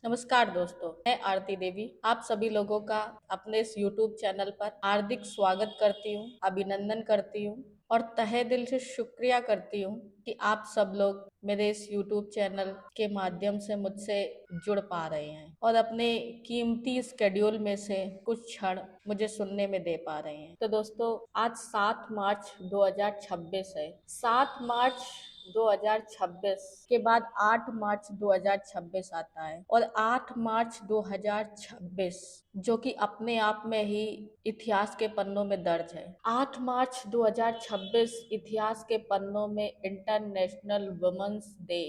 नमस्कार दोस्तों, मैं आरती देवी आप सभी लोगों का अपने इस YouTube चैनल पर हार्दिक स्वागत करती हूँ, अभिनंदन करती हूँ और तहे दिल से शुक्रिया करती हूँ कि आप सब लोग मेरे इस YouTube चैनल के माध्यम से मुझसे जुड़ पा रहे हैं और अपने कीमती स्केड्यूल में से कुछ क्षण मुझे सुनने में दे पा रहे हैं। तो दोस्तों, आज 7 मार्च 2026 है। 7 मार्च 2026 के बाद 8 मार्च 2026 आता है और 8 मार्च 2026 जो कि अपने आप में ही इतिहास के पन्नों में दर्ज है। 8 मार्च 2026 इतिहास के पन्नों में इंटरनेशनल वुमेन्स डे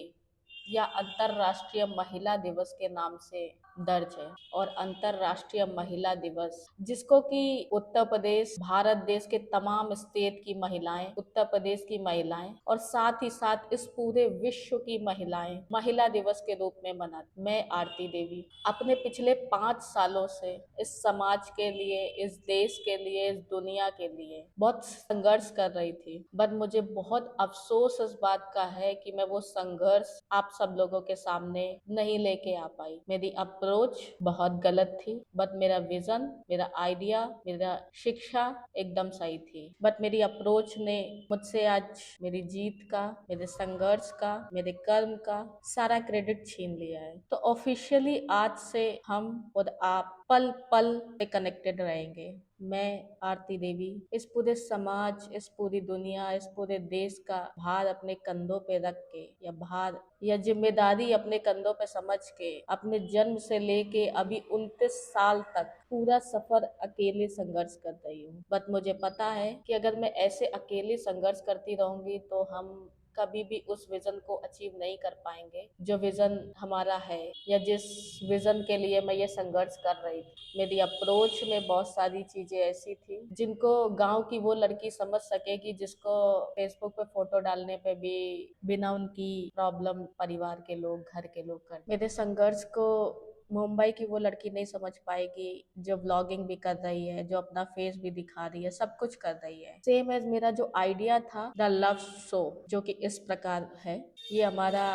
या अंतरराष्ट्रीय महिला दिवस के नाम से दर्ज है। और अंतरराष्ट्रीय महिला दिवस जिसको कि उत्तर प्रदेश, भारत देश के तमाम स्टेट की महिलाएं, उत्तर प्रदेश की महिलाएं और साथ ही साथ इस पूरे विश्व की महिलाएं महिला दिवस के रूप में मनाती। मैं आरती देवी अपने पिछले 5 सालों से इस समाज के लिए, इस देश के लिए, इस दुनिया के लिए बहुत संघर्ष कर रही थी, बट मुझे बहुत अफसोस इस बात का है कि मैं वो संघर्ष आप सब लोगों के सामने नहीं लेके आ पाई। मेरी अप्रोच बहुत गलत थी, बट मेरा विजन, मेरा आइडिया, मेरा शिक्षा एकदम सही थी, बट मेरी अप्रोच ने मुझसे आज मेरी जीत का, मेरे संघर्ष का, मेरे कर्म का सारा क्रेडिट छीन लिया है। तो ऑफिशियली आज से हम और आप पल पल पे कनेक्टेड रहेंगे। मैं आरती देवी इस पूरे समाज, इस पूरी दुनिया, इस पूरे देश का भार अपने कंधों पे रख के या भार या जिम्मेदारी अपने कंधों पे समझ के अपने जन्म से लेके अभी 29 साल तक पूरा सफर अकेले संघर्ष कर रही हूँ। बट मुझे पता है कि अगर मैं ऐसे अकेले संघर्ष करती रहूंगी तो हम कभी भी उस विजन को अचीव नहीं कर पाएंगे जो विजन हमारा है या जिस विजन के लिए मैं ये संघर्ष कर रही थी। मेरी अप्रोच में बहुत सारी चीजें ऐसी थी जिनको गांव की वो लड़की समझ सकेगी जिसको फेसबुक पे फोटो डालने पे भी बिना उनकी प्रॉब्लम परिवार के लोग, घर के लोग कर। मेरे संघर्ष को मुंबई की वो लड़की नहीं समझ पाएगी जो ब्लॉगिंग भी कर रही है, जो अपना फेस भी दिखा रही है, सब कुछ कर रही है। सेम एज मेरा जो आइडिया था द लव शो, जो कि इस प्रकार है। ये हमारा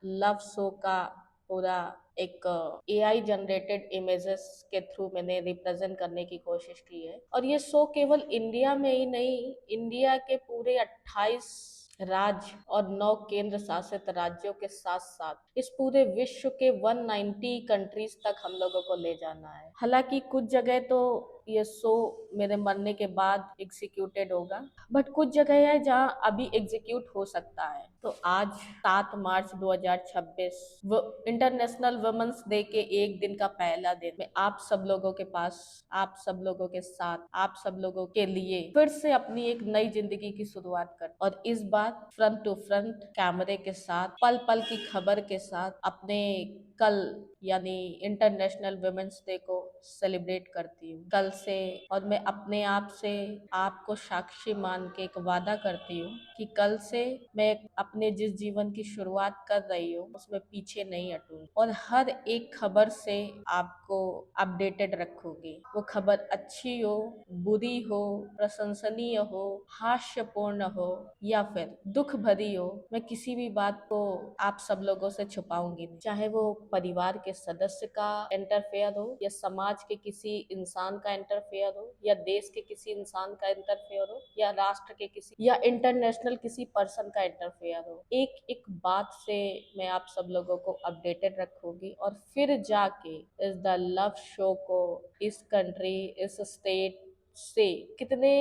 लव शो का पूरा एक एआई जनरेटेड इमेजेस के थ्रू मैंने रिप्रेजेंट करने की कोशिश की है। और ये शो केवल इंडिया में ही नहीं, इंडिया के पूरे 28 राज्य और 9 केंद्र शासित राज्यों के साथ साथ इस पूरे विश्व के 190 कंट्रीज तक हम लोगों को ले जाना है। हालांकि कुछ जगह तो ये शो मेरे मरने के बाद एग्जीक्यूटेड होगा, बट कुछ जगह है जहां अभी एग्जीक्यूट हो सकता है। तो आज 7 मार्च 2026 वो इंटरनेशनल वुमेन्स डे के एक दिन का पहला दिन मैं आप सब लोगों के पास, आप सब लोगों के साथ, आप सब लोगों के लिए फिर से अपनी एक नई जिंदगी की शुरुआत कर, और इस बार फ्रंट टू फ्रंट कैमरे के साथ, पल पल की खबर के साथ अपने कल यानी इंटरनेशनल वुमेन्स डे को सेलिब्रेट करती हूँ कल से। और मैं अपने आप से आपको साक्षी मान के एक वादा करती हूँ कि कल से मैं अपने जिस जीवन की शुरुआत कर रही हूँ उसमें पीछे नहीं हटूंगी और हर एक खबर से आपको अपडेटेड रखूंगी। वो खबर अच्छी हो, बुरी हो, प्रशंसनीय हो, हास्यपूर्ण हो या फिर दुख भरी हो, मैं किसी भी बात को आप सब लोगों से छुपाऊंगी नहीं। चाहे वो परिवार के सदस्य का इंटरफेयर हो या समाज के किसी इंसान का इंटरफेयर हो या देश के किसी इंसान का इंटरफेयर हो या राष्ट्र के किसी या इंटरनेशनल किसी पर्सन का इंटरफेयर हो, एक एक बात से मैं आप सब लोगों को अपडेटेड रखूंगी और फिर जाके इस द लव शो को इस कंट्री, इस स्टेट से कितने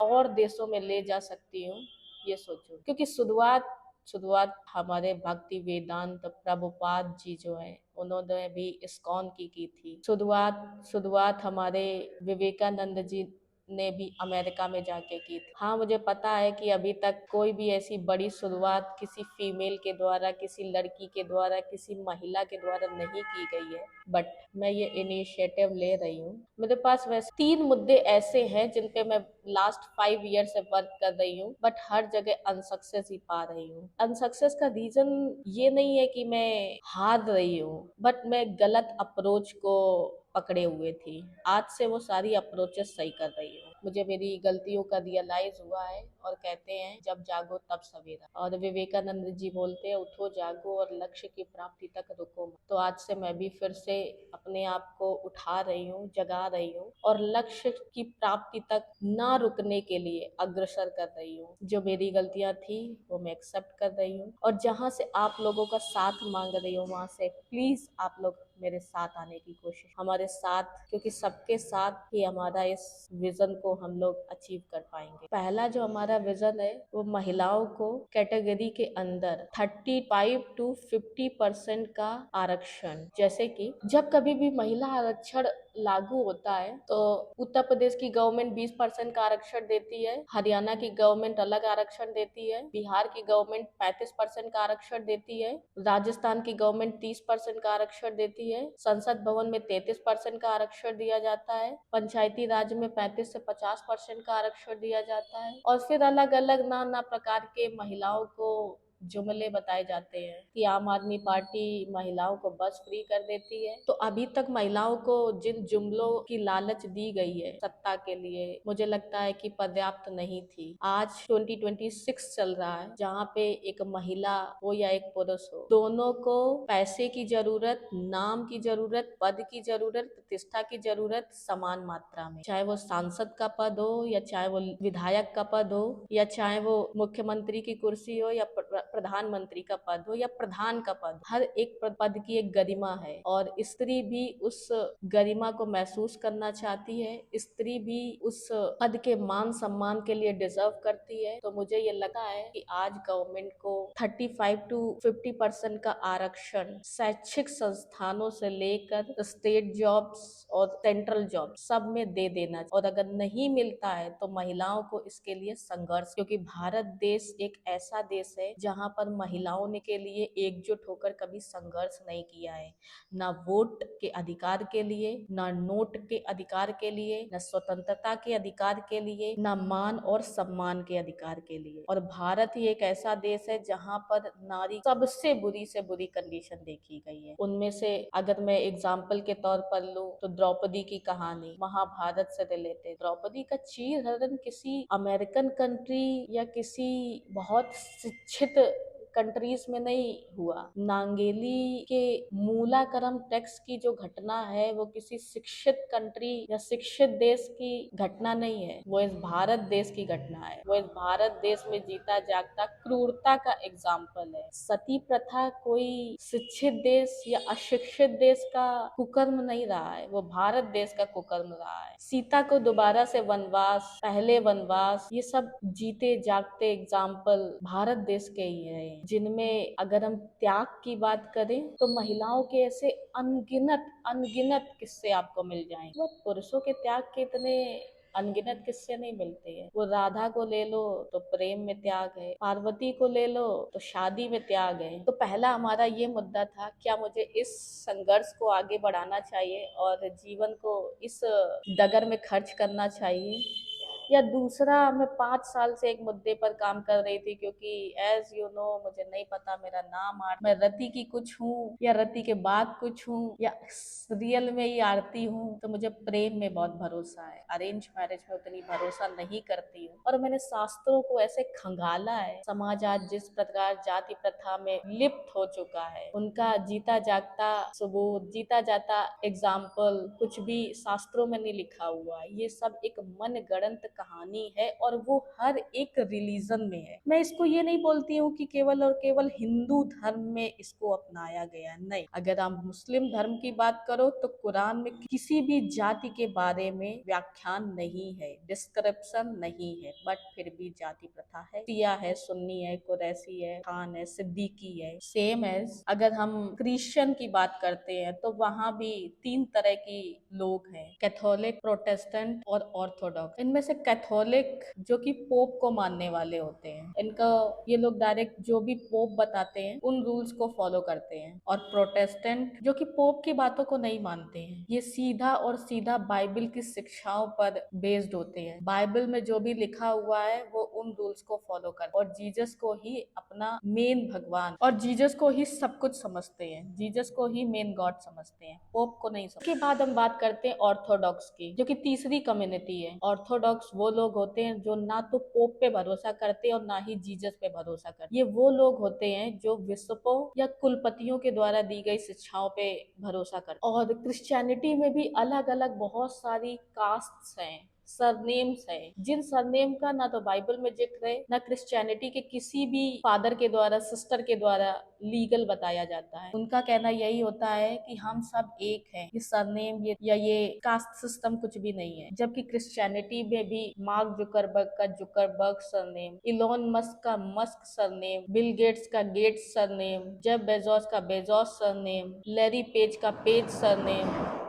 और देशों में ले जा सकती हूँ ये सोचो। क्योंकि शुरुआत शुरुआत हमारे भक्ति वेदांत प्रभुपाद जी जो हैं उन्होंने भी इस्कॉन की थी। शुरुआत शुरुआत हमारे विवेकानंद जी ने भी अमेरिका में जाके की थी। हाँ, मुझे पता है कि अभी तक कोई भी ऐसी बड़ी शुरुआत किसी फीमेल के द्वारा, किसी लड़की के द्वारा, किसी महिला के द्वारा नहीं की गई है, बट मैं ये इनिशिएटिव ले रही हूँ। मेरे पास वैसे 3 मुद्दे ऐसे हैं जिन पे मैं लास्ट 5 ईयर से वर्क कर रही हूँ, बट हर जगह अनसक्सेस ही पा रही हूँ। अनसक्सेस का रीजन ये नहीं है कि मैं हार रही हूँ, बट मैं गलत अप्रोच को पकड़े हुए थी। आज से वो सारी अप्रोचेस सही कर रही हूँ। मुझे मेरी गलतियों का रियलाइज हुआ है और कहते हैं जब जागो तब सवेरा। और विवेकानंद जी बोलते हैं उठो जागो और लक्ष्य की प्राप्ति तक रुको मत। तो आज से मैं भी फिर से अपने आप को उठा रही हूँ, जगा रही हूँ और लक्ष्य की प्राप्ति तक ना रुकने के लिए अग्रसर कर रही हूँ। जो मेरी गलतियां थी वो मैं एक्सेप्ट कर रही हूँ और जहाँ से आप लोगों का साथ मांग रही हूँ वहां से प्लीज आप लोग मेरे साथ आने की कोशिश, हमारे साथ, क्योंकि सबके साथ ही हमारा इस विजन को हम लोग अचीव कर पाएंगे। पहला जो हमारा विजन है वो महिलाओं को कैटेगरी के अंदर 35 to 50% का आरक्षण। जैसे कि जब कभी भी महिला आरक्षण लागू होता है तो उत्तर प्रदेश की गवर्नमेंट 20% का आरक्षण देती है, हरियाणा की गवर्नमेंट अलग आरक्षण देती है, बिहार की गवर्नमेंट 35% का आरक्षण देती है, राजस्थान की गवर्नमेंट 30% का आरक्षण देती है, संसद भवन में 33% का आरक्षण दिया जाता है, पंचायती राज में 35 से 50% का आरक्षण दिया जाता है और फिर अलग अलग नाना प्रकार के महिलाओं को जुमले बताए जाते हैं कि आम आदमी पार्टी महिलाओं को बस फ्री कर देती है। तो अभी तक महिलाओं को जिन जुमलों की लालच दी गई है सत्ता के लिए, मुझे लगता है कि पर्याप्त नहीं थी। आज 2026 चल रहा है जहाँ पे एक महिला हो या एक पुरुष हो, दोनों को पैसे की जरूरत, नाम की जरूरत, पद की जरूरत, प्रतिष्ठा की जरूरत समान मात्रा में, चाहे वो सांसद का पद हो या चाहे वो विधायक का पद हो या चाहे वो मुख्यमंत्री की कुर्सी हो या प्रधानमंत्री का पद हो या प्रधान का पद, हर एक पद की एक गरिमा है और स्त्री भी उस गरिमा को महसूस करना चाहती है, स्त्री भी उस पद के मान सम्मान के लिए डिजर्व करती है। तो मुझे ये लगता है कि आज गवर्नमेंट को 35 to 50% का आरक्षण शैक्षिक संस्थानों से लेकर स्टेट जॉब्स और सेंट्रल जॉब सब में दे देना, और अगर नहीं मिलता है तो महिलाओं को इसके लिए संघर्ष, क्योंकि भारत देश एक ऐसा देश है जहाँ पर महिलाओं ने के लिए एकजुट होकर कभी संघर्ष नहीं किया है, ना वोट के अधिकार के लिए, ना नोट के अधिकार के लिए, ना स्वतंत्रता के अधिकार के लिए, ना मान और सम्मान के अधिकार के लिए। और भारत ही एक ऐसा देश है जहाँ पर नारी सबसे बुरी से बुरी कंडीशन देखी गई है। उनमें से अगर मैं एग्जाम्पल के तौर पर लूं तो द्रौपदी की कहानी महाभारत से रिलेटेड, द्रौपदी का चीर हरण किसी अमेरिकन कंट्री या किसी बहुत शिक्षित कंट्रीज में नहीं हुआ। नांगेली के मूलाकरम टेक्स की जो घटना है वो किसी शिक्षित कंट्री या शिक्षित देश की घटना नहीं है, वो इस भारत देश की घटना है। वो इस भारत देश में जीता जागता क्रूरता का एग्जाम्पल है। सती प्रथा कोई शिक्षित देश या अशिक्षित देश का कुकर्म नहीं रहा है, वो भारत देश का कुकर्म रहा है। सीता को दोबारा से वनवास, पहले वनवास, ये सब जीते जागते एग्जाम्पल भारत देश के ही है, जिनमें अगर हम त्याग की बात करें तो महिलाओं के ऐसे अनगिनत अनगिनत किस्से आपको मिल जाएंगे। वो पुरुषों के त्याग के इतने अनगिनत किस्से नहीं मिलते हैं। वो राधा को ले लो तो प्रेम में त्याग है, पार्वती को ले लो तो शादी में त्याग है। तो पहला हमारा ये मुद्दा था, क्या मुझे इस संघर्ष को आगे बढ़ाना चाहिए और जीवन को इस डगर में खर्च करना चाहिए, या दूसरा मैं 5 साल से एक मुद्दे पर काम कर रही थी, क्योंकि एज यू नो मुझे नहीं पता मेरा नाम मैं रति की कुछ हूँ या रति के बाद कुछ हूँ या रियल में ही आरती हूँ। तो मुझे प्रेम में बहुत भरोसा है, अरेंज मैरिज में उतनी भरोसा नहीं करती हूँ और मैंने शास्त्रों को ऐसे खंगाला है। समाज आज जिस प्रकार जाति प्रथा में लिप्त हो चुका है, उनका जीता जागता सबूत, जीता जाता एग्जाम्पल कुछ भी शास्त्रों में नहीं लिखा हुआ है। ये सब एक मन गढ़ंत कहानी है और वो हर एक रिलीजन में है। मैं इसको ये नहीं बोलती हूँ कि केवल और केवल हिंदू धर्म में इसको अपनाया गया, नहीं। अगर आप मुस्लिम धर्म की बात करो तो कुरान में किसी भी जाति के बारे में व्याख्यान नहीं है, डिस्क्रिप्शन नहीं है, बट फिर भी जाति प्रथा है। शिया है, सुन्नी है, कुरैशी है, खान है, सिद्दीकी है। सेम एज अगर हम क्रिश्चियन की बात करते हैं तो वहां भी 3 तरह की लोग हैं, कैथोलिक, प्रोटेस्टेंट और ऑर्थोडॉक्स। इनमें से कैथोलिक जो कि पोप को मानने वाले होते हैं, इनका ये लोग डायरेक्ट जो भी पोप बताते हैं उन रूल्स को फॉलो करते हैं, और प्रोटेस्टेंट जो कि पोप की बातों को नहीं मानते हैं, ये सीधा और सीधा बाइबल की शिक्षाओं पर बेस्ड होते हैं। बाइबल में जो भी लिखा हुआ है वो उन रूल्स को फॉलो कर और जीसस को ही अपना मेन भगवान और जीसस को ही सब कुछ समझते हैं, जीसस को ही मेन गॉड समझते हैं, पोप को नहीं समझते। उसके बाद हम बात करते हैं ऑर्थोडॉक्स की, जो कि तीसरी कम्युनिटी है। ऑर्थोडॉक्स वो लोग होते हैं जो ना तो पोप पे भरोसा करते और ना ही जीसस पे भरोसा करते। ये वो लोग होते हैं जो बिशपों या कुलपतियों के द्वारा दी गई शिक्षाओं पे भरोसा करते। और क्रिश्चियनिटी में भी अलग अलग बहुत सारी कास्ट्स हैं, सरनेम्स है, जिन सरनेम का ना तो बाइबल में जिक्र है, ना क्रिश्चियनिटी के किसी भी फादर के द्वारा, सिस्टर के द्वारा लीगल बताया जाता है। उनका कहना यही होता है कि हम सब एक हैं, ये सरनेम ये कास्ट सिस्टम कुछ भी नहीं है। जबकि क्रिश्चियनिटी में भी मार्क जुकरबर्ग का जुकरबर्ग सरनेम, इलोन मस्क का मस्क सरनेम, बिल गेट्स का गेट्स सरनेम, जेफ बेजोस का बेजोस सरनेम, लैरी पेज का पेज सरनेम,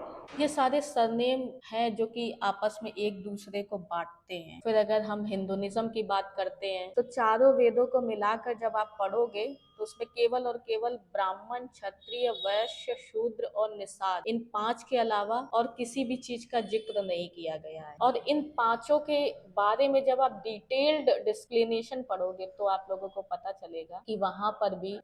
ये सारे सरनेम हैं जो कि आपस में एक दूसरे को बांटते हैं। फिर अगर हम हिंदुइज्म की बात करते हैं तो चारों वेदों को मिलाकर जब आप पढ़ोगे तो उसमें केवल और केवल ब्राह्मण, क्षत्रिय, वैश्य, शूद्र और निषाद, इन पांच के अलावा और किसी भी चीज का जिक्र नहीं किया गया है। और इन पांचों के बारे में जब आप डिटेल्ड डिस्क्लिनेशन पढ़ोगे तो आप लोगों को पता चलेगा कि वहां पर भी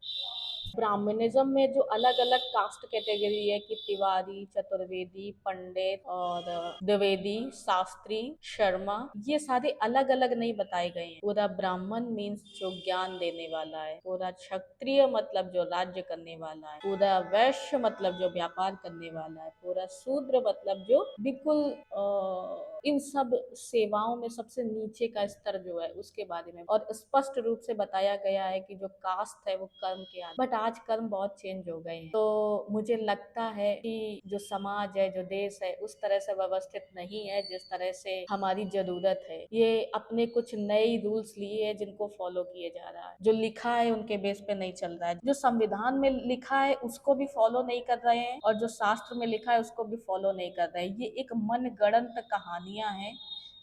ब्राह्मणिज्म में जो अलग अलग कास्ट कैटेगरी है कि तिवारी, चतुर्वेदी, पंडित और द्विवेदी, शास्त्री, शर्मा, ये सारे अलग अलग नहीं बताए गए हैं। पूरा ब्राह्मण मीन्स जो ज्ञान देने वाला है, पूरा क्षत्रिय मतलब जो राज्य करने वाला है, पूरा वैश्य मतलब जो व्यापार करने वाला है, पूरा शूद्र मतलब जो बिल्कुल इन सब सेवाओं में सबसे नीचे का स्तर जो है उसके बारे में। और स्पष्ट रूप से बताया गया है कि जो कास्ट है वो कर्म के आधार। बट आज कर्म बहुत चेंज हो गए हैं, तो मुझे लगता है कि जो समाज है, जो देश है, उस तरह से व्यवस्थित नहीं है जिस तरह से हमारी जरूरत है। ये अपने कुछ नए रूल्स लिए है जिनको फॉलो किए जा रहा है। जो लिखा है उनके बेस पे नहीं चल रहा है, जो संविधान में लिखा है उसको भी फॉलो नहीं कर रहे हैं, और जो शास्त्र में लिखा है उसको भी फॉलो नहीं कर रहे हैं। ये एक मन गढ़ंत कहानियां हैं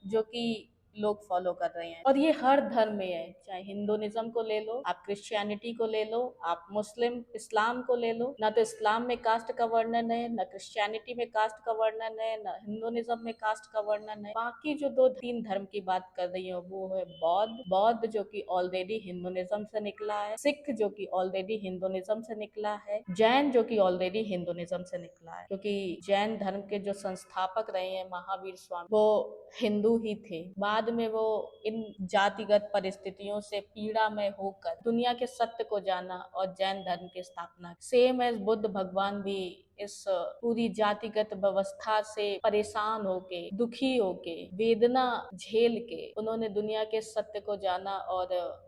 जो कि लोग फॉलो कर रहे हैं। और ये हर धर्म में है, चाहे हिंदुइज्म को ले लो, आप क्रिश्चियनिटी को ले लो, आप मुस्लिम इस्लाम को ले लो। ना तो इस्लाम में कास्ट का वर्णन है, ना क्रिश्चियनिटी में कास्ट का वर्णन है, ना हिंदुइज्म में कास्ट का वर्णन है। बाकी जो दो तीन धर्म की बात कर रही हूँ वो है बौद्ध जो कि ऑलरेडी हिंदुइज्म से निकला है, सिख जो कि ऑलरेडी हिंदुइज्म से निकला है, जैन जो कि ऑलरेडी हिंदुइज्म से निकला है, क्योंकि जैन धर्म के जो संस्थापक रहे हैं महावीर स्वामी, वो हिंदू ही थे। बाद में वो इन जातिगत परिस्थितियों से पीड़ा में होकर दुनिया के सत्य को जाना और जैन धर्म की स्थापना। सेम एज बुद्ध भगवान भी इस पूरी जातिगत व्यवस्था से परेशान होके, दुखी होके, वेदना झेल के उन्होंने दुनिया के सत्य को जाना और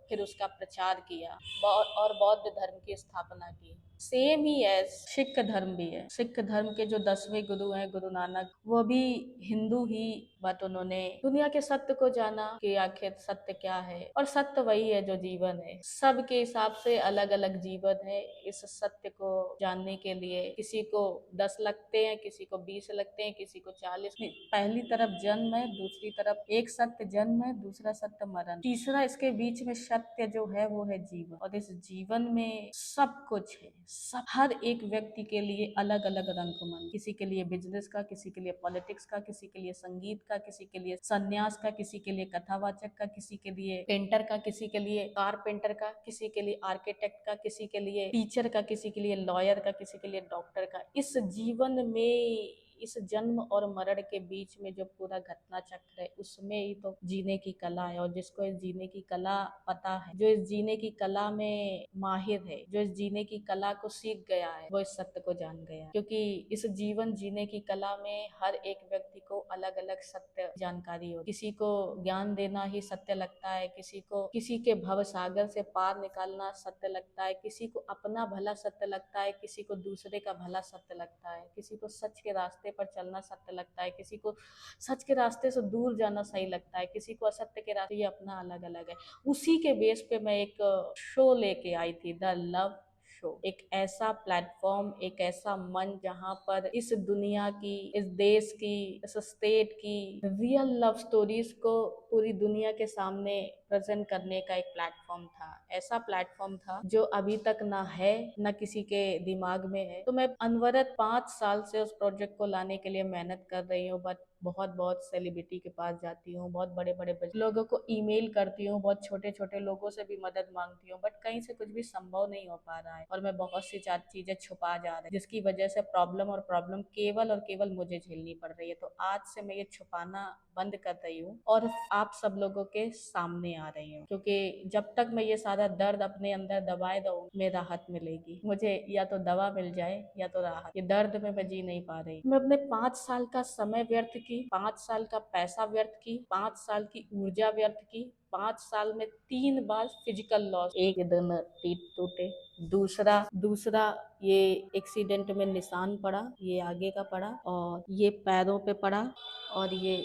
फिर उसका प्रचार किया और बौद्ध धर्म की स्थापना की। सेम ही एज सिख धर्म भी है। सिख धर्म के जो 10वें गुरु हैं गुरु नानक, वो भी हिंदू ही, बट उन्होंने दुनिया के सत्य को जाना कि आखिर सत्य क्या है, और सत्य वही है जो जीवन है। सबके हिसाब से अलग अलग जीवन है। इस सत्य को जानने के लिए किसी को 10 लगते हैं, किसी को 20 लगते हैं, किसी को 40 नहीं। पहली तरफ जन्म है, दूसरी तरफ एक सत्य जन्म है, दूसरा सत्य मरण, तीसरा इसके बीच में सत्य जो है वो है जीवन। और इस जीवन में सब कुछ है, सब, हर एक व्यक्ति के लिए अलग अलग रंगमंच, किसी के लिए बिजनेस का, किसी के लिए पॉलिटिक्स का, किसी के लिए संगीत का, किसी के लिए सन्यास का, किसी के लिए कथावाचक का, किसी के लिए पेंटर का, किसी के लिए कारपेंटर का, किसी के लिए आर्किटेक्ट का, किसी के लिए टीचर का, किसी के लिए लॉयर का, किसी के लिए डॉक्टर का। इस जीवन में, इस जन्म और मरण के बीच में जो पूरा घटना चक्र है, उसमें ही तो जीने की कला है। और जिसको इस जीने की कला पता है, जो इस जीने की कला में माहिर है, जो इस जीने की कला को सीख गया है, वो इस सत्य को जान गया है। क्योंकि इस जीवन जीने की कला में हर एक व्यक्ति को अलग अलग सत्य जानकारी हो। किसी को ज्ञान देना ही सत्य लगता है, किसी को किसी के भव सागर से पार निकालना सत्य लगता है, किसी को अपना भला सत्य लगता है, किसी को दूसरे का भला सत्य लगता है, किसी को सच के रास्ते पर चलना सत्य लगता है, किसी को सच के रास्ते से दूर जाना सही लगता है, किसी को असत्य के रास्ते। ये अपना अलग अलग है। उसी के बेस पे मैं एक शो लेके आई थी, द लव शो। एक ऐसा प्लेटफॉर्म, एक ऐसा मंच जहाँ पर इस दुनिया की, इस देश की, इस स्टेट की रियल लव स्टोरीज को पूरी दुनिया के सामने प्रेजेंट करने का एक प्लेटफॉर्म था, ऐसा प्लेटफॉर्म था जो अभी तक ना है ना किसी के दिमाग में है। तो मैं अनवरत 5 साल से उस प्रोजेक्ट को लाने के लिए मेहनत कर रही हूँ, बट बहुत बहुत सेलिब्रिटी के पास जाती हूँ, बहुत बड़े बड़े लोगों को ईमेल करती हूँ, बहुत छोटे छोटे लोगों से भी मदद मांगती हूँ, बट कहीं से कुछ भी संभव नहीं हो पा रहा है और मैं बहुत सी चीजें छुपा जा रही, जिसकी वजह से प्रॉब्लम केवल और केवल मुझे झेलनी पड़ रही है। तो आज से मैं ये छुपाना बंद कर रही हूँ और आप सब लोगों के सामने आ रही हूँ, क्योंकि जब तक मैं ये सारा दर्द अपने अंदर दबाए रहूँ, में राहत मिलेगी मुझे, या तो दवा मिल जाए या तो राहत। ये दर्द में मैं जी नहीं पा रही। मैं अपने 5 साल का समय व्यर्थ की, 5 साल का पैसा व्यर्थ की, 5 साल की ऊर्जा व्यर्थ की, 5 साल में 3 बार फिजिकल लॉस, एक दिन टीथ टूटे, दूसरा दूसरा ये एक्सीडेंट में निशान पड़ा, ये आगे का पड़ा और ये पैरों पे पड़ा और ये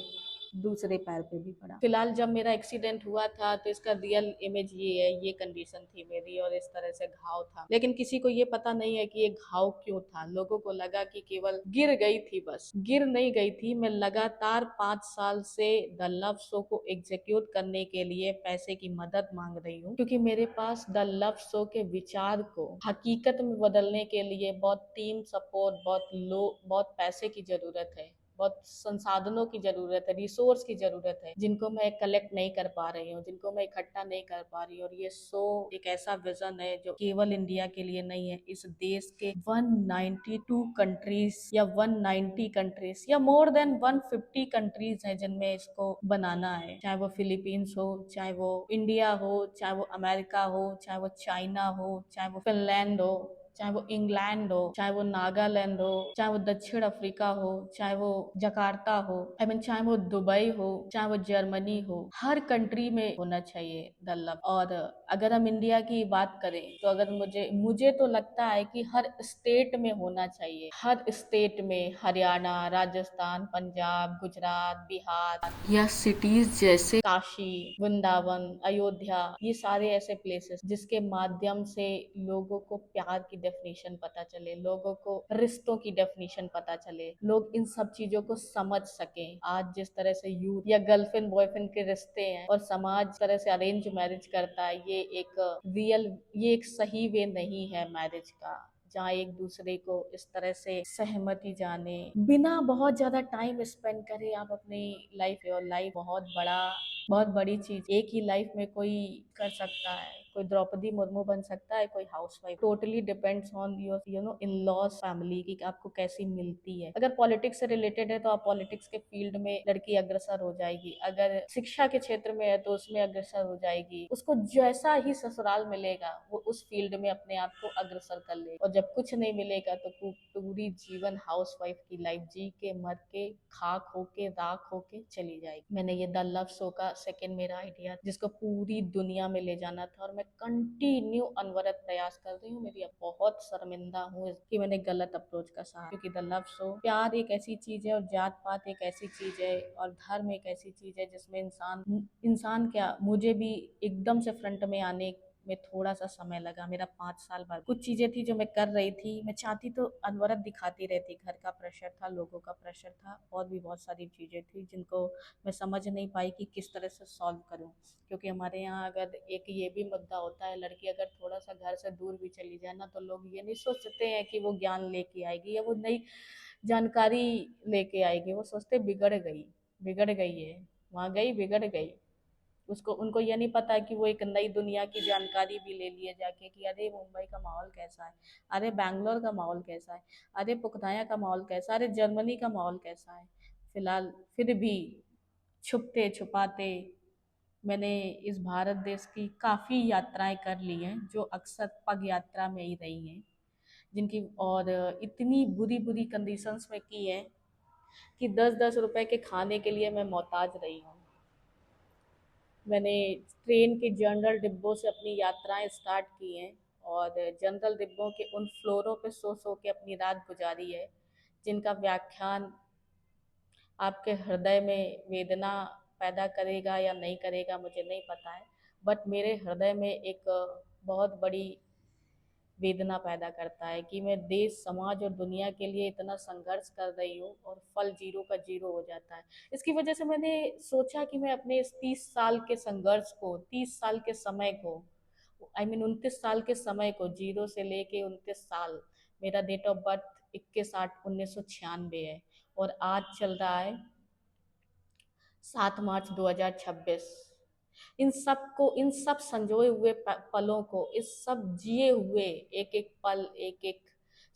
दूसरे पैर पे भी पड़ा। फिलहाल जब मेरा एक्सीडेंट हुआ था तो इसका रियल इमेज ये है, ये कंडीशन थी मेरी और इस तरह से घाव था, लेकिन किसी को ये पता नहीं है कि ये घाव क्यों था। लोगों को लगा कि केवल गिर गई थी, बस गिर नहीं गई थी। मैं लगातार 5 साल से द लव शो को एग्जीक्यूट करने के लिए पैसे की मदद मांग रही हूँ, क्योंकि मेरे पास द लव शो के विचार को हकीकत में बदलने के लिए बहुत टीम सपोर्ट, बहुत पैसे की जरूरत है, बहुत संसाधनों की जरूरत है, रिसोर्स की जरूरत है, जिनको मैं कलेक्ट नहीं कर पा रही हूँ, जिनको मैं इकट्ठा नहीं कर पा रही हूँ। और ये शो एक ऐसा विजन है जो केवल इंडिया के लिए नहीं है, इस देश के 192 कंट्रीज या 190 कंट्रीज या मोर देन 150 कंट्रीज हैं जिनमें इसको बनाना है, चाहे वो फिलीपींस हो, चाहे वो इंडिया हो, चाहे वो अमेरिका हो, चाहे वो चाइना हो, चाहे वो फिनलैंड हो, चाहे वो इंग्लैंड हो, चाहे वो नागालैंड हो, चाहे वो दक्षिण अफ्रीका हो, चाहे वो जकार्ता हो, चाहे वो दुबई हो, चाहे वो जर्मनी हो, हर कंट्री में होना चाहिए द लव। और अगर हम इंडिया की बात करें तो अगर मुझे मुझे तो लगता है कि हर स्टेट में होना चाहिए, हर स्टेट में, हरियाणा, राजस्थान, पंजाब, गुजरात, बिहार या सिटीज जैसे काशी, वृंदावन, अयोध्या, ये सारे ऐसे प्लेसेस जिसके माध्यम से लोगों को प्यार की डेफिनेशन पता चले, लोगों को रिश्तों की डेफिनेशन पता चले, लोग इन सब चीजों को समझ सके। आज जिस तरह से यूथ या गर्लफ्रेंड बॉयफ्रेंड के रिश्ते हैं और समाज जिस तरह से अरेंज मैरिज करता है, ये एक सही वे नहीं है मैरिज का, जहाँ एक दूसरे को इस तरह से सहमति जाने बिना बहुत ज्यादा टाइम स्पेंड करे आप अपनी लाइफ, और लाइफ बहुत बड़ी चीज, एक ही लाइफ में कोई कर सकता है, कोई द्रौपदी मुर्मू बन सकता है, कोई housewife, totally depends on your in laws family की आपको कैसी मिलती है। अगर पॉलिटिक्स से रिलेटेड है तो आप पॉलिटिक्स के फील्ड में लड़की अग्रसर हो जाएगी, अगर शिक्षा के क्षेत्र में है तो उसमें अग्रसर हो जाएगी, उसको जैसा ही ससुराल मिलेगा वो उस फील्ड में अपने आप को अग्रसर कर ले। और जब कुछ नहीं मिलेगा तो पूरी जीवन हाउसवाइफ की लाइफ जी के, मर के, खाक होके, राख होके चली जाएगी। मैंने ये द लव शो का सेकंड मेरा आइडिया जिसको पूरी दुनिया में ले जाना था और मैं कंटिन्यू अनवरत प्रयास कर रही हूँ। मेरी अब बहुत शर्मिंदा हूँ कि मैंने गलत अप्रोच का सहा, क्योंकि द लव शो, प्यार एक ऐसी चीज है और जात पात एक ऐसी चीज है और धर्म एक ऐसी चीज है जिसमें इंसान क्या, मुझे भी एकदम से फ्रंट में आने में थोड़ा सा समय लगा। मेरा 5 साल बाद कुछ चीजें थी जो मैं कर रही थी, मैं चाहती तो अनवरत दिखाती रहती, घर का प्रेशर था, लोगों का प्रेशर था, और भी बहुत सारी चीजें थी जिनको मैं समझ नहीं पाई कि किस तरह से सॉल्व करूं। क्योंकि हमारे यहाँ अगर एक ये भी मुद्दा होता है, लड़की अगर थोड़ा सा घर से दूर भी चली जाए ना तो लोग ये नहीं सोचते हैं कि वो ज्ञान लेके आएगी या वो नई जानकारी लेके आएगी, वो सोचते बिगड़ गई है, वहां गई बिगड़ गई। उसको उनको ये नहीं पता कि वो एक नई दुनिया की जानकारी भी ले लिए जाके कि अरे मुंबई का माहौल कैसा है, अरे बैंगलोर का माहौल कैसा है, अरे पुखनाया का माहौल कैसा है, अरे जर्मनी का माहौल कैसा है। फिलहाल फिर भी छुपते छुपाते मैंने इस भारत देश की काफ़ी यात्राएं कर ली हैं, जो अक्सर पग यात्रा में ही रही हैं, जिनकी और इतनी बुरी बुरी कंडीशंस में की है कि 10-10 रुपए के खाने के लिए मैं मोहताज रही हूँ। मैंने ट्रेन के जनरल डिब्बों से अपनी यात्राएं स्टार्ट की हैं और जनरल डिब्बों के उन फ्लोरों पे सो सो के अपनी रात गुजारी है, जिनका व्याख्यान आपके हृदय में वेदना पैदा करेगा या नहीं करेगा मुझे नहीं पता है, बट मेरे हृदय में एक बहुत बड़ी वेदना पैदा करता है कि मैं देश, समाज और दुनिया के लिए इतना संघर्ष कर रही हूँ और फल जीरो का जीरो हो जाता है। इसकी वजह से मैंने सोचा कि मैं अपने इस 30 साल के संघर्ष को, 30 साल के समय को, I mean 29 साल के समय को, जीरो से लेके 29 साल, मेरा डेट ऑफ बर्थ 21/8/1996 है और आज चल रहा है 7 मार्च 2026। इन सब को, इन सब संजोए हुए पलों को, इस सब जिए हुए एक एक पल, एक एक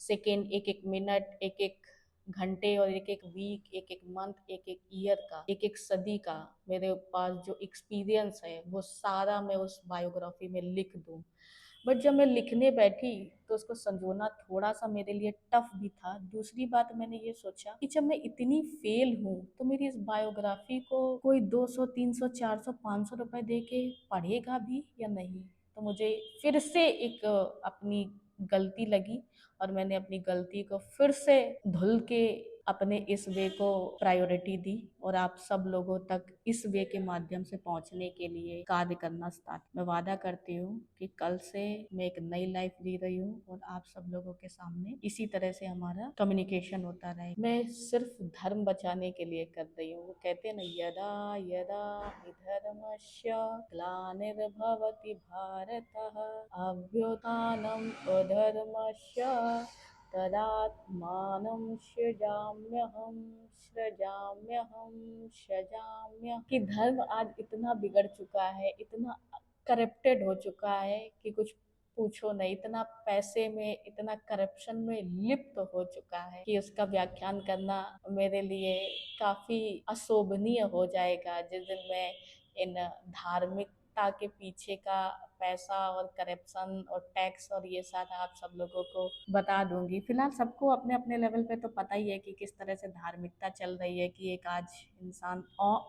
सेकेंड, एक एक मिनट, एक एक घंटे और एक एक वीक, एक एक मंथ, एक एक ईयर का, एक एक सदी का मेरे पास जो एक्सपीरियंस है वो सारा मैं उस बायोग्राफी में लिख दूं। बट जब मैं लिखने बैठी तो उसको संजोना थोड़ा सा मेरे लिए टफ भी था। दूसरी बात, मैंने ये सोचा कि जब मैं इतनी फेल हूँ तो मेरी इस बायोग्राफी को कोई 200 300 400 500 रुपए दे के पढ़ेगा भी या नहीं। तो मुझे फिर से एक अपनी गलती लगी और मैंने अपनी गलती को फिर से धुल के अपने इस वे को प्रायोरिटी दी और आप सब लोगों तक इस वे के माध्यम से पहुंचने के लिए कार्य करना स्टार्ट। मैं वादा करती हूँ कि कल से मैं एक नई लाइफ जी रही हूँ और आप सब लोगों के सामने इसी तरह से हमारा कम्युनिकेशन होता रहे। मैं सिर्फ धर्म बचाने के लिए कर रही हूँ। वो कहते हैं ना, यदा यदा हि धर्मस्य ग्लानिर्भवति भारतः अभ्युत्थानम् अधर्मस्य तदात्मानं सृजाम्यहम् कि धर्म आज इतना बिगड़ चुका है, इतना करप्टेड हो चुका है कि कुछ पूछो नहीं। इतना पैसे में, इतना करप्शन में लिप्त हो चुका है कि उसका व्याख्यान करना मेरे लिए काफी अशोभनीय हो जाएगा जिस दिन मैं इन धार्मिकता के पीछे का पैसा और करप्शन और टैक्स और ये सारा आप सब लोगों को बता दूंगी। फिलहाल सबको अपने अपने लेवल पे तो पता ही है कि किस तरह से धार्मिकता चल रही है कि एक आज इंसान,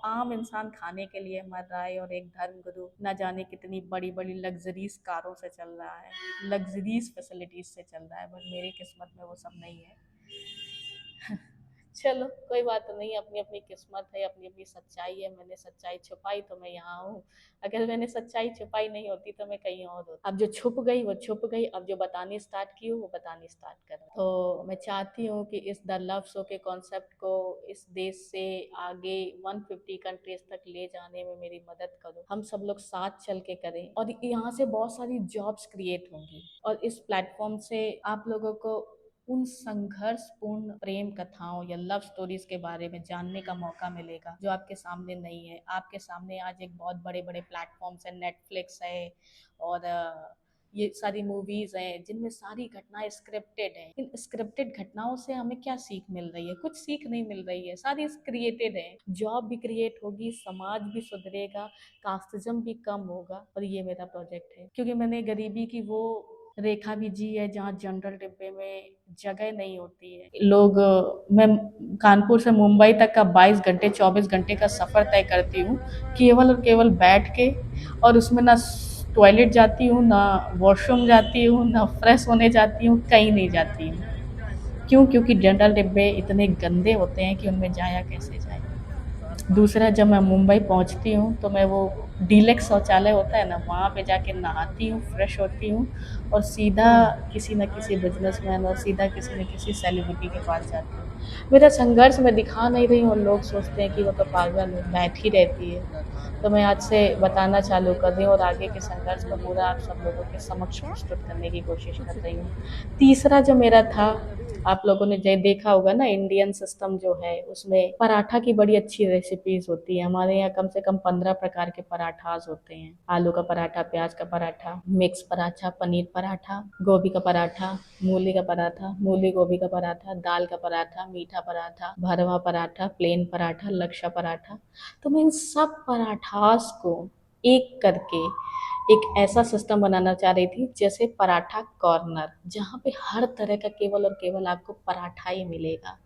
आम इंसान खाने के लिए मर रहा है और एक धर्म गुरु न जाने कितनी बड़ी बड़ी लग्जरीज कारों से चल रहा है, लग्जरीज फैसिलिटीज से चल रहा है। बट मेरी किस्मत में वो सब नहीं है। चलो कोई बात नहीं, अपनी अपनी किस्मत है, अपनी अपनी सच्चाई है। मैंने सच्चाई छुपाई तो मैं यहाँ हूँ। अगर मैंने सच्चाई छुपाई नहीं होती तो मैं कहीं और होती। अब जो छुप गई वो छुप गई, अब जो बतानी स्टार्ट की हूँ वो बतानी स्टार्ट कर। तो मैं चाहती हूँ कि इस द लव शो के कॉन्सेप्ट को इस देश से आगे 150 कंट्रीज तक ले जाने में मेरी मदद करो। हम सब लोग साथ चल के करें और यहाँ से बहुत सारी जॉब्स क्रिएट होंगी और इस प्लेटफॉर्म से आप लोगों को उन संघर्षपूर्ण प्रेम कथाओं या लव स्टोरीज के बारे में जानने का मौका मिलेगा जो आपके सामने नहीं है। आपके सामने आज एक बहुत बड़े बड़े प्लेटफॉर्म्स है, नेटफ्लिक्स है और ये सारी मूवीज हैं जिनमें सारी घटनाएं स्क्रिप्टेड हैं। इन स्क्रिप्टेड घटनाओं से हमें क्या सीख मिल रही है? कुछ सीख नहीं मिल रही है, सारी क्रिएटेड है। जॉब भी क्रिएट होगी, समाज भी सुधरेगा, कास्टिज्म भी कम होगा और ये मेरा प्रोजेक्ट है। क्योंकि मैंने गरीबी की वो रेखा भी जी है जहाँ जनरल डिब्बे में जगह नहीं होती है। लोग, मैं कानपुर से मुंबई तक का 22 घंटे 24 घंटे का सफ़र तय करती हूँ केवल और केवल बैठ के, और उसमें ना टॉयलेट जाती हूँ, ना वॉशरूम जाती हूँ, ना फ्रेश होने जाती हूँ, कहीं नहीं जाती हूँ। क्यों? क्योंकि जनरल डिब्बे इतने गंदे होते हैं कि उनमें जाया कैसे जाए। दूसरा, जब मैं मुंबई पहुंचती हूँ तो मैं वो डीलक्स शौचालय होता है ना, वहाँ पे जाके नहाती हूँ, फ्रेश होती हूँ और सीधा किसी न किसी बिजनेसमैन और सीधा किसी न किसी सेलिब्रिटी के पास जाती हूँ। मेरा संघर्ष मैं दिखा नहीं रही हूँ और लोग सोचते हैं कि वो तो पागल है, बैठी रहती है। तो मैं आज से बताना चालू कर रही हूँ और आगे के संघर्ष को पूरा आप सब लोगों के समक्ष प्रस्तुत करने की कोशिश कर रही हूँ। तीसरा जो मेरा था, आप लोगों ने देखा होगा ना, इंडियन सिस्टम जो है उसमें पराठा की बड़ी अच्छी रेसिपीज होती है। हमारे यहाँ कम से कम 15 प्रकार के पराठास होते हैं। आलू का पराठा, प्याज का पराठा, मिक्स पराठा, पनीर पराठा, गोभी का पराठा, मूली का पराठा, मूली गोभी का पराठा, दाल का पराठा, मीठा पराठा, भरवा पराठा, प्लेन पराठा, लच्छा पराठा। तो मैं इन सब पराठास को एक करके एक ऐसा सिस्टम बनाना चाह रही थी जैसे पराठा कॉर्नर, जहाँ पे हर तरह का केवल और केवल आपको पराठा ही मिलेगा।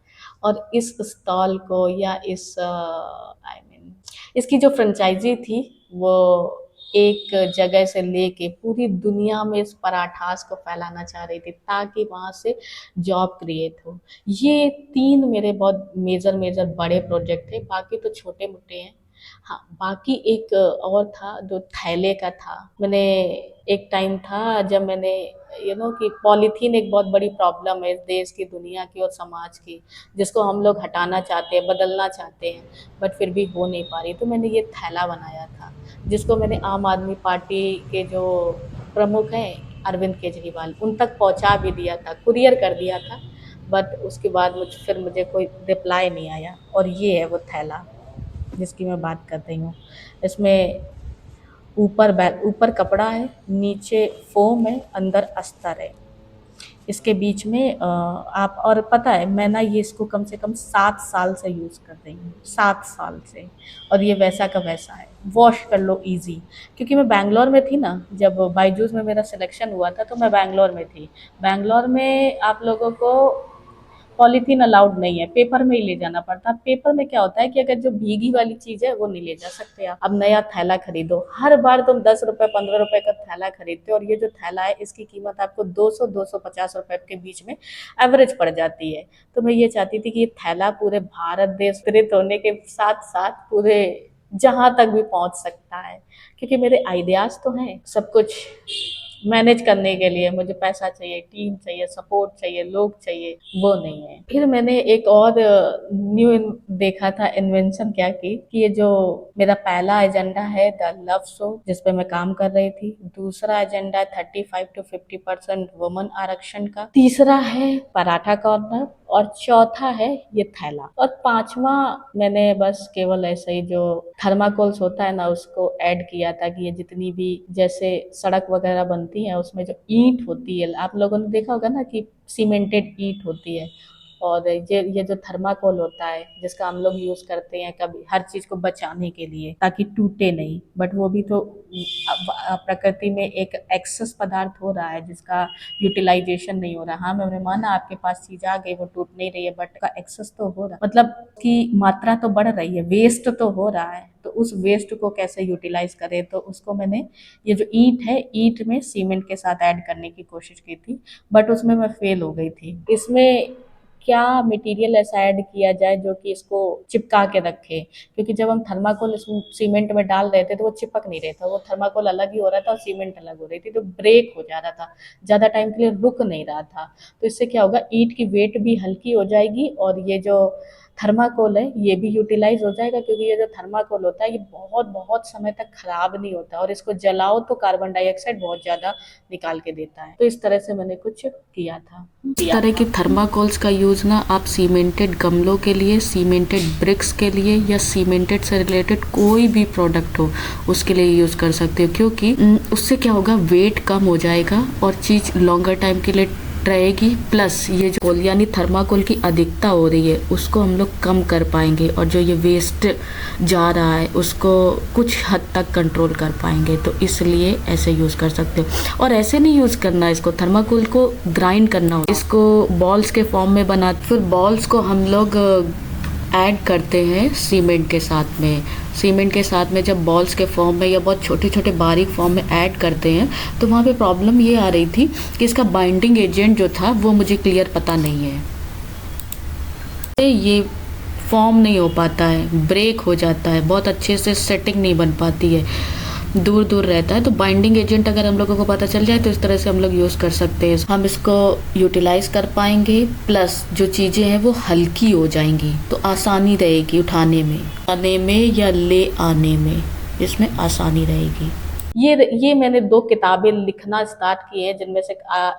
और इस स्टॉल को या इस इसकी जो फ्रेंचाइजी थी वो एक जगह से लेके पूरी दुनिया में इस पराठास को फैलाना चाह रही थी ताकि वहाँ से जॉब क्रिएट हो। ये 3 मेरे बहुत मेजर मेजर बड़े प्रोजेक्ट थे, बाकी तो छोटे मोटे हैं। हाँ, बाकी एक और था जो थैले का था। मैंने एक टाइम था जब मैंने कि पॉलीथीन एक बहुत बड़ी प्रॉब्लम है इस देश की, दुनिया की और समाज की, जिसको हम लोग हटाना चाहते हैं, बदलना चाहते हैं, बट फिर भी हो नहीं पा रही। तो मैंने ये थैला बनाया था, जिसको मैंने आम आदमी पार्टी के जो प्रमुख हैं अरविंद केजरीवाल, उन तक पहुंचा भी दिया था, कुरियर कर दिया था, बट उसके बाद मुझे कोई रिप्लाई नहीं आया। और ये है वो थैला जिसकी मैं बात कर रही हूँ। इसमें ऊपर कपड़ा है, नीचे फ़ोम है, अंदर अस्तर है। इसके बीच में आप, और पता है मैं ना ये इसको कम से कम 7 साल से यूज़ कर रही हूँ, 7 साल से, और ये वैसा का वैसा है, वॉश कर लो ईज़ी। क्योंकि मैं बैंगलोर में थी ना, जब बायजूस में मेरा सिलेक्शन हुआ था तो मैं बैंगलोर में थी। बैंगलोर में आप लोगों को पॉलीथीन अलाउड नहीं है, पेपर में ही ले जाना पड़ता है। पेपर में क्या होता है कि अगर जो भीगी वाली चीज़ है वो नहीं ले जा सकते आप। अब नया थैला खरीदो, हर बार तुम 10 रुपए 15 रुपए का थैला खरीदते हो, और ये जो थैला है इसकी कीमत आपको 200 250 रुपए के बीच में एवरेज पड़ जाती है। तो मैं ये चाहती थी कि ये थैला पूरे भारत देश विस्तृत होने के साथ साथ पूरे जहां तक भी पहुंच सकता है, क्योंकि मेरे आइडियाज तो हैं सब कुछ मैनेज करने के लिए। मुझे पैसा चाहिए, टीम चाहिए, सपोर्ट चाहिए, लोग चाहिए, वो नहीं है। फिर मैंने एक और न्यू देखा था इन्वेंशन क्या की, कि ये जो मेरा पहला एजेंडा है द लव शो, जिस पे मैं काम कर रही थी। दूसरा एजेंडा है 35 to 50% वुमन आरक्षण का। तीसरा है पराठा कॉर्नर, और चौथा है ये थैला, और पांचवा मैंने बस केवल ऐसे ही जो थर्माकोल्स होता है ना उसको ऐड किया था, कि ये जितनी भी जैसे सड़क वगैरह बनती है उसमें जो ईंट होती है, आप लोगों ने देखा होगा ना कि सीमेंटेड ईंट होती है, और ये जो थर्माकोल होता है जिसका हम लोग यूज करते हैं कभी हर चीज को बचाने के लिए ताकि टूटे नहीं, बट वो भी तो प्रकृति में एक एक्सेस पदार्थ हो रहा है जिसका यूटिलाइजेशन नहीं हो रहा। हाँ, मैंने माना आपके पास चीज आ गई, वो टूट नहीं रही है, बट का एक्सेस तो हो रहा है, मतलब की मात्रा तो बढ़ रही है, वेस्ट तो हो रहा है। तो उस वेस्ट को कैसे यूटिलाइज करें, तो उसको मैंने ये जो ईंट है, ईंट में सीमेंट के साथ ऐड करने की कोशिश की थी, बट उसमें मैं फेल हो गई थी। इसमें क्या मटेरियल ऐसा ऐड किया जाए जो कि इसको चिपका के रखे, क्योंकि जब हम थर्माकोल इसमें सीमेंट में डाल रहे थे तो वो चिपक नहीं रहा था, वो थर्माकोल अलग ही हो रहा था और सीमेंट अलग हो रही थी, तो ब्रेक हो जा रहा था, ज़्यादा टाइम के लिए रुक नहीं रहा था। तो इससे क्या होगा, ईंट की वेट भी हल्की हो जाएगी, और ये जो थर्माकोल है ये भी यूटिलाइज हो जाएगा, क्योंकि ये जो थर्माकोल होता है ये बहुत बहुत समय तक खराब नहीं होता, और इसको जलाओ तो कार्बन डाइऑक्साइड बहुत ज़्यादा निकाल के देता है। तो इस तरह से मैंने कुछ किया था। इस तरह की थर्माकोल्स का यूज़ ना आप सीमेंटेड गमलों के लिए, सीमेंटेड ब्रिक्स के लिए, या सीमेंटेड से रिलेटेड कोई भी प्रोडक्ट हो उसके लिए यूज़ कर सकते हो, क्योंकि उससे क्या होगा, वेट कम हो जाएगा और चीज़ लॉन्गर टाइम के लिए रहेगी। प्लस ये जो कोल यानी थर्माकोल की अधिकता हो रही है उसको हम लोग कम कर पाएंगे, और जो ये वेस्ट जा रहा है उसको कुछ हद तक कंट्रोल कर पाएंगे। तो इसलिए ऐसे यूज़ कर सकते हो। और ऐसे नहीं यूज़ करना है इसको, थर्माकोल को ग्राइंड करना हो, इसको बॉल्स के फॉर्म में बना, फिर बॉल्स को हम लोग ऐड करते हैं सीमेंट के साथ में। सीमेंट के साथ में जब बॉल्स के फॉर्म में या बहुत छोटे छोटे बारीक फॉर्म में ऐड करते हैं, तो वहाँ पे प्रॉब्लम ये आ रही थी कि इसका बाइंडिंग एजेंट जो था वो मुझे क्लियर पता नहीं है, ये फॉर्म नहीं हो पाता है, ब्रेक हो जाता है, बहुत अच्छे से सेटिंग नहीं बन पाती है, दूर दूर रहता है। तो बाइंडिंग एजेंट अगर हम लोगों को पता चल जाए तो इस तरह से हम लोग यूज़ कर सकते हैं, हम इसको यूटिलाइज कर पाएंगे। प्लस जो चीज़ें हैं वो हल्की हो जाएंगी, तो आसानी रहेगी उठाने में या ले आने में, इसमें आसानी रहेगी। ये मैंने 2 किताबें लिखना स्टार्ट की है, जिनमें से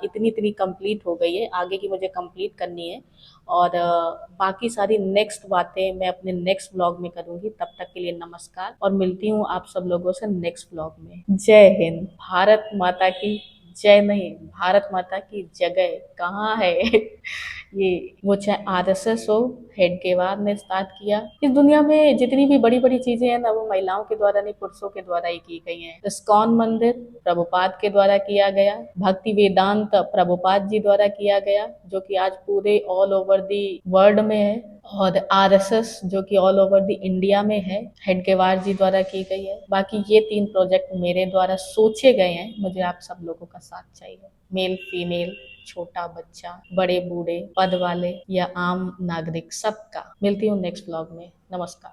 इतनी इतनी कंप्लीट हो गई है, आगे की मुझे कंप्लीट करनी है, और बाकी सारी नेक्स्ट बातें मैं अपने नेक्स्ट व्लॉग में करूंगी। तब तक के लिए नमस्कार, और मिलती हूँ आप सब लोगों से नेक्स्ट व्लॉग में। जय हिंद। भारत माता की जय नहीं, भारत माता की जगह कहाँ है ये, वो चाहे आरएसएस हो, हेडगेवार ने स्टार्ट किया। इस दुनिया में जितनी भी बड़ी बड़ी चीजें हैं ना, वो महिलाओं के द्वारा नहीं, पुरुषों के द्वारा ही की गई हैं। इस्कॉन मंदिर प्रभुपाद के द्वारा किया गया, भक्ति वेदांत प्रभुपाद जी द्वारा किया गया, जो कि आज पूरे ऑल ओवर दी वर्ल्ड में है, और आरएसएस जो कि ऑल ओवर दी इंडिया में है, हेडगेवार जी द्वारा की गई है। बाकी ये 3 प्रोजेक्ट मेरे द्वारा सोचे गए हैं। मुझे आप सब लोगों का साथ चाहिए, मेल फीमेल, छोटा बच्चा, बड़े बूढ़े, पद वाले या आम नागरिक, सबका। मिलती हूँ नेक्स्ट ब्लॉग में। नमस्कार।